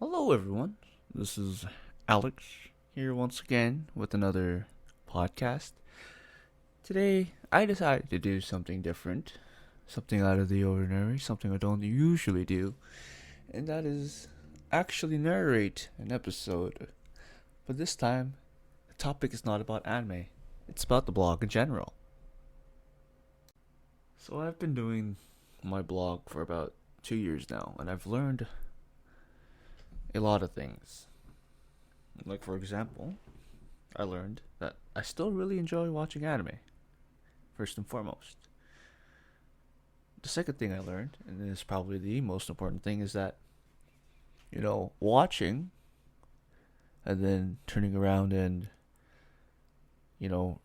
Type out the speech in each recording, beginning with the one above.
Hello, everyone. This is Alex here once again with another podcast. Today, I decided to do something different, something out of the ordinary, something I don't usually do, and that is actually narrate an episode. But this time, the topic is not about anime, it's about the blog in general. So, I've been doing my blog for about 2 years now, and I've learned a lot of things. Like, for example, I learned that I still really enjoy watching anime, first and foremost. The second thing I learned, and this is probably the most important thing, is that, watching and then turning around and,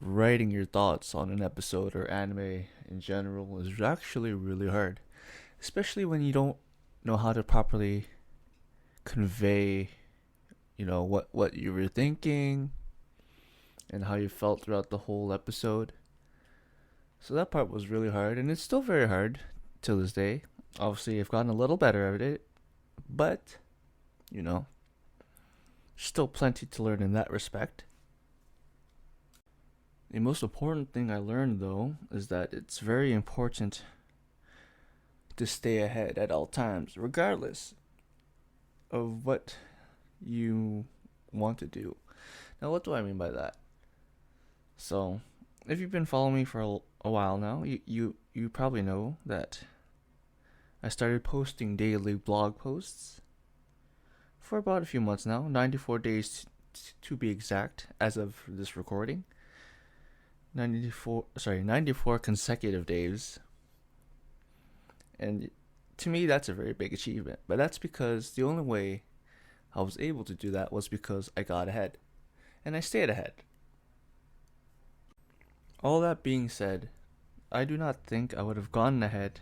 writing your thoughts on an episode or anime in general is actually really hard. Especially when you don't know how to properly convey, what you were thinking and how you felt throughout the whole episode. So that part was really hard, and it's still very hard till this day. Obviously, I've gotten a little better at it, but, you know, still plenty to learn in that respect. The most important thing I learned, though, is that it's very important to stay ahead at all times, regardless of what you want to do. Now, what do I mean by that? So, if you've been following me for a while now, you probably know that I started posting daily blog posts for about a few months now, 94 days to be exact, as of this recording. 94 consecutive days. And to me, that's a very big achievement. But that's because the only way I was able to do that was because I got ahead. And I stayed ahead. All that being said, I do not think I would have gone ahead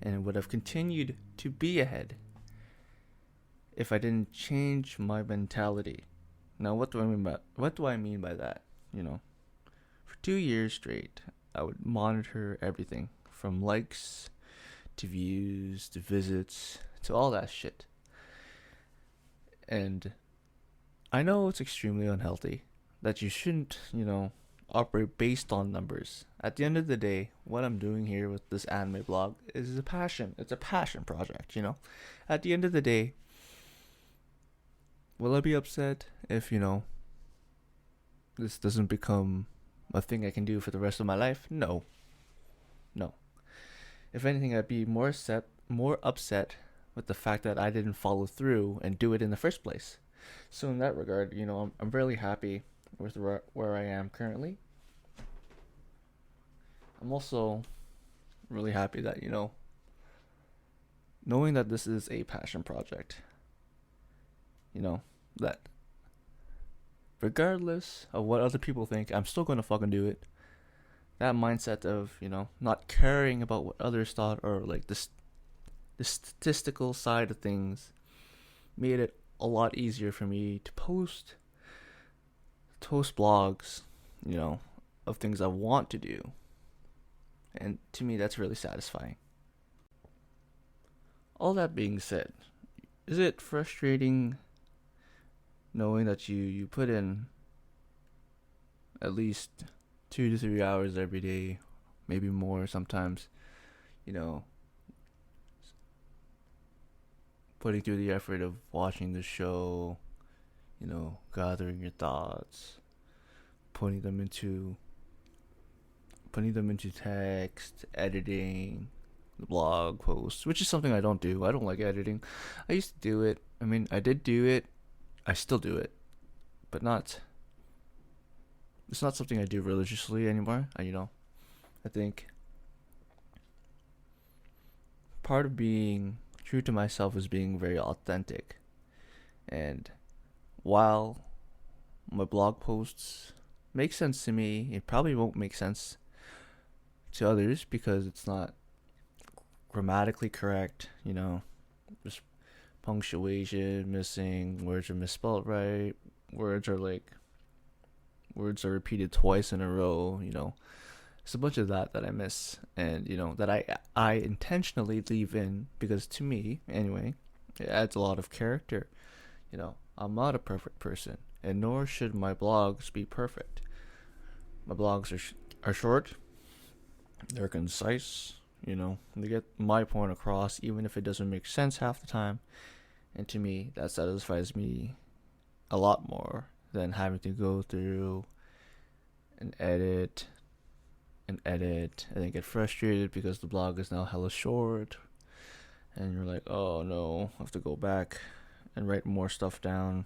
and would have continued to be ahead if I didn't change my mentality. Now, what do I mean by that? For 2 years straight, I would monitor everything from likes to views to visits to all that shit. And I know it's extremely unhealthy that you shouldn't, operate based on numbers. At the end of the day, what I'm doing here with this anime blog is a passion. It's a passion project. At the end of the day, will I be upset if, this doesn't become a thing I can do for the rest of my life? No. No. If anything, I'd be more upset with the fact that I didn't follow through and do it in the first place. So in that regard, I'm really happy with where I am currently. I'm also really happy that, knowing that this is a passion project, that regardless of what other people think, I'm still gonna fucking do it. That mindset of, not caring about what others thought or like the statistical side of things made it a lot easier for me to post blogs, of things I want to do. And to me, that's really satisfying. All that being said, is it frustrating knowing that you put in at least 2 to 3 hours every day, maybe more sometimes, you know, putting through the effort of watching the show, gathering your thoughts, putting them into text, editing the blog posts, which is something I don't do. I don't like editing. I used to do it. I mean, I did do it. I still do it, but not. It's not something I do religiously anymore. I think part of being true to myself is being very authentic. And while my blog posts make sense to me, it probably won't make sense to others because it's not grammatically correct, just punctuation missing, words are misspelled right, words are repeated twice in a row, it's a bunch of that I miss, and that I intentionally leave in because to me anyway, It adds a lot of character. I'm not a perfect person, and nor should my blogs be perfect. My blogs are short, they're concise, they get my point across, even if it doesn't make sense half the time. And to me, that satisfies me a lot more than having to go through and edit and then get frustrated because the blog is now hella short. And you're like, oh no, I have to go back and write more stuff down.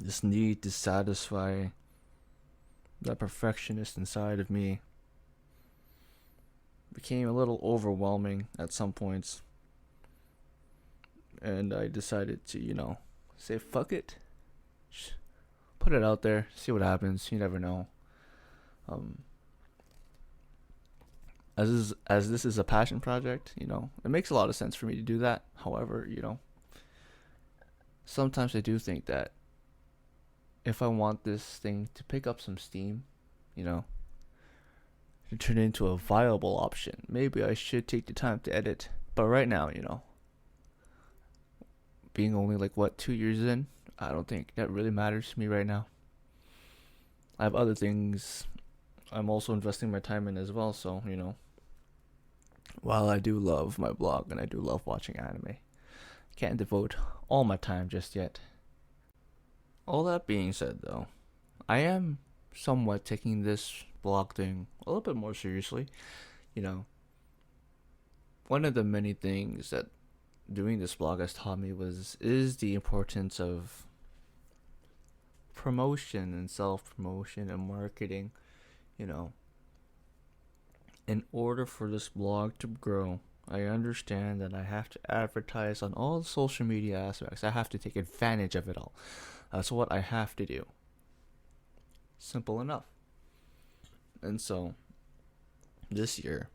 This need to satisfy that perfectionist inside of me became a little overwhelming at some points. And I decided to, say fuck it. Just put it out there, see what happens. You never know. As this is a passion project, it makes a lot of sense for me to do that. However, sometimes I do think that if I want this thing to pick up some steam, to turn it into a viable option, maybe I should take the time to edit. But right now, being only 2 years in, I don't think that really matters to me right now. I have other things I'm also investing my time in as well, so, while I do love my blog and I do love watching anime, I can't devote all my time just yet. All that being said, though, I am somewhat taking this blog thing a little bit more seriously. One of the many things that doing this blog has taught me is the importance of promotion and self-promotion and marketing. In order for this blog to grow, I understand that I have to advertise on all the social media aspects. I have to take advantage of it all. That's what I have to do. Simple enough. And so, this year,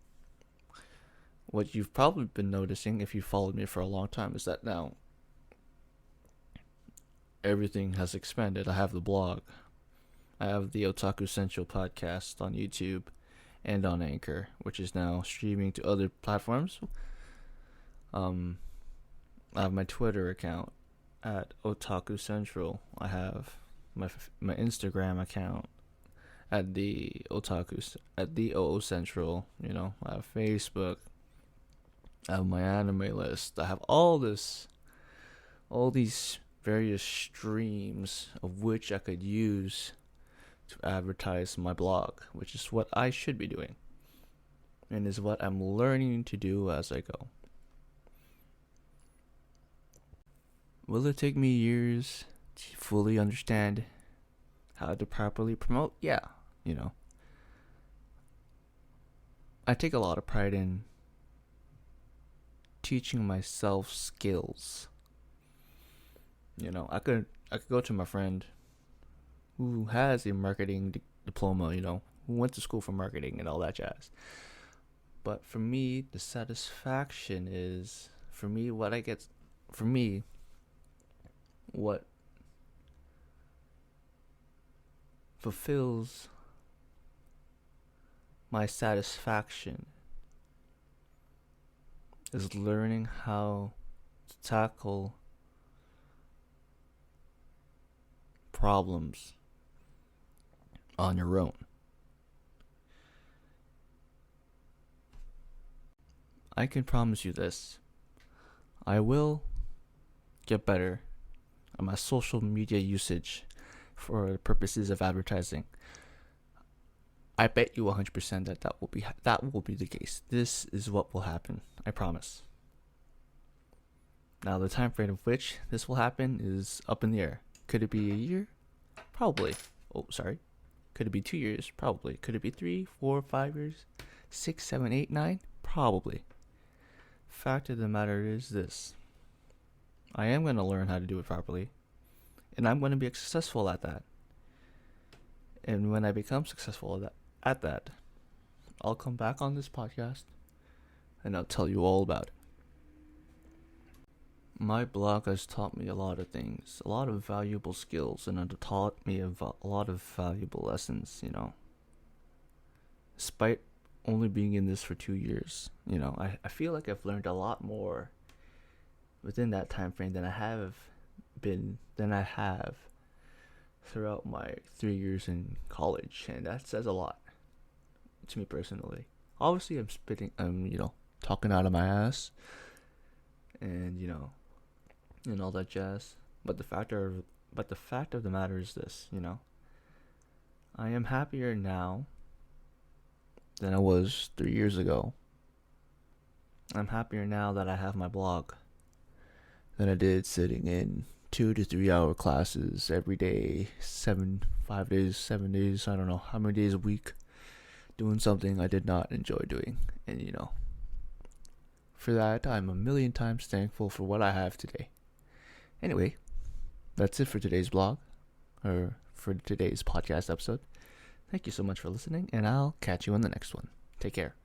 what you've probably been noticing if you followed me for a long time is that now everything has expanded. I have the blog. I have the Otaku Central podcast on YouTube and on Anchor, which is now streaming to other platforms. I have my Twitter account at Otaku Central. I have my Instagram account at the OO Central. I have Facebook. I have my anime list. I have all these various streams of which I could use to advertise my blog, which is what I should be doing, and is what I'm learning to do as I go. Will it take me years to fully understand how to properly promote? Yeah, I take a lot of pride in teaching myself skills. I could go to my friend who has a marketing diploma, who went to school for marketing and all that jazz. But for me, the satisfaction is, what fulfills my satisfaction is learning how to tackle problems on your own. I can promise you this. I will get better at my social media usage for the purposes of advertising. I bet you 100% that will be the case. This is what will happen. I promise. Now, the time frame of which this will happen is up in the air. Could it be a year? Probably. Could it be 2 years? Probably. Could it be 3, 4, 5 years? 6, 7, 8, 9? Probably. Fact of the matter is this. I am going to learn how to do it properly. And I'm going to be successful at that. And when I become successful at that, I'll come back on this podcast and I'll tell you all about it. My blog has taught me a lot of things, a lot of valuable skills, and it taught me a lot of valuable lessons, Despite only being in this for 2 years, I feel like I've learned a lot more within that time frame than I have throughout my 3 years in college, and that says a lot to me personally. Obviously, I'm spitting, talking out of my ass, and and all that jazz. But the fact of the matter is this, I am happier now than I was 3 years ago. I'm happier now that I have my blog than I did sitting in 2 to 3 hour classes every day, 7 days, I don't know how many days a week, doing something I did not enjoy doing. And for that, I'm a million times thankful for what I have today. Anyway, that's it for today's blog, or for today's podcast episode. Thank you so much for listening, and I'll catch you on the next one. Take care.